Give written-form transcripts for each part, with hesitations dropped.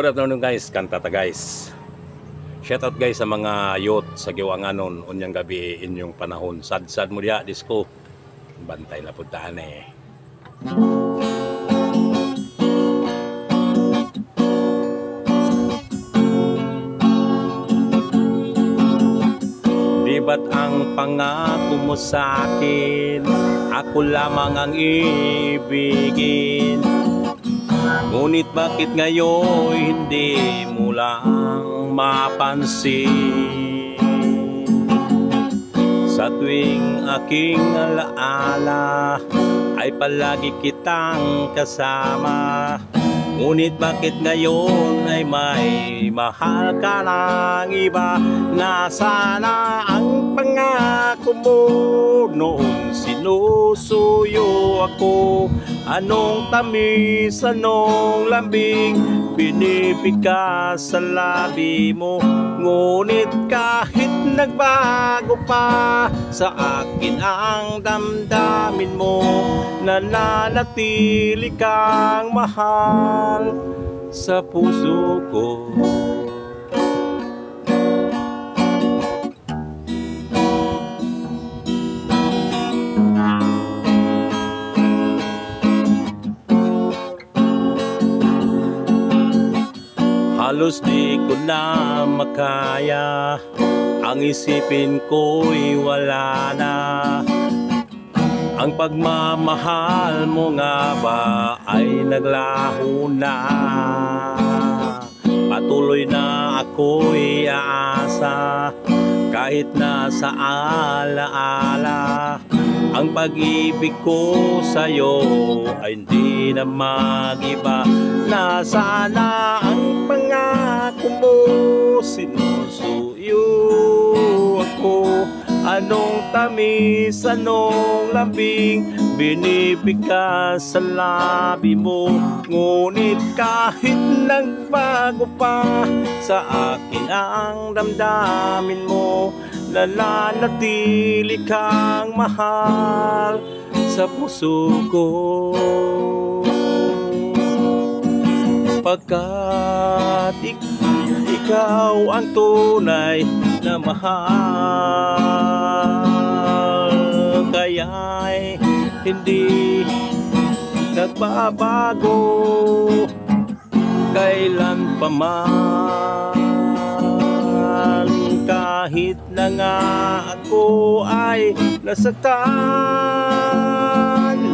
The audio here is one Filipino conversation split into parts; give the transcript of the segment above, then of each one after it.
Good afternoon guys, kantata guys. Shoutout guys sa mga youth sa Giwanganon unyang gabi inyong panahon. Sad-sad mo diya disco. Bantay na puntaan eh. Di ba't ang pangako mo sa akin, ako lamang ang ibigin? Ngunit bakit ngayon hindi mo lang mapansin? Sa tuwing aking alaala ay palagi kitang kasama. Ngunit bakit ngayon ay may mahal ka ng iba? Nasana ang pangako mo noon sinusuyo ako? Anong tamis, anong lambing binibigkas sa labi mo? Ngunit kahit nagbago pa sa akin ang damdamin mo, nananatili kang mahal sa puso ko. Halos di ko na makaya, ang isipin ko'y wala na. Ang pagmamahal mo nga ba ay naglaho na? Patuloy na ako'y aasa, kahit na sa alaala. Ang pag-ibig ko sa'yo ay hindi na mag-iba. Nasana ang pangako mo, sinusuyo ako? Anong tamis, anong lambing binibigkas sa labi mo? Ngunit kahit nagbago pa sa akin ang damdamin mo, nananatili kang mahal sa puso ko. Pagkat ikaw ang tunay na mahal, kaya'y hindi nagbabago kailan pa man. Kahit na nga ako ay nasaktan,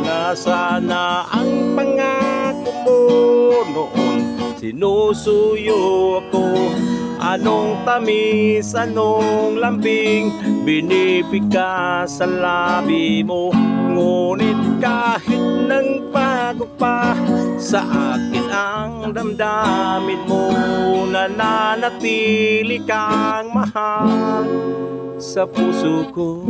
nasana ang pangako mo noon sinusuyo ako? Anong tamis, anong lambing binibigkas sa labi mo? Ngunit kahit nagbago pa sa akin ang damdamin mo, nananatili kang mahal sa puso ko.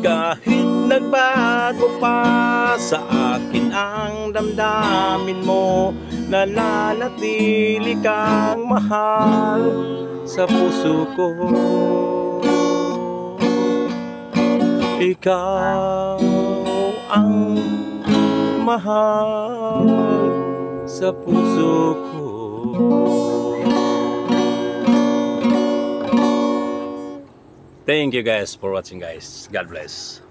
Kahit nagbago pa sa akin ang damdamin mo, nananatili kang mahal sa puso ko. Ikaw ang mahal sa puso ko. Thank you guys for watching guys. God bless.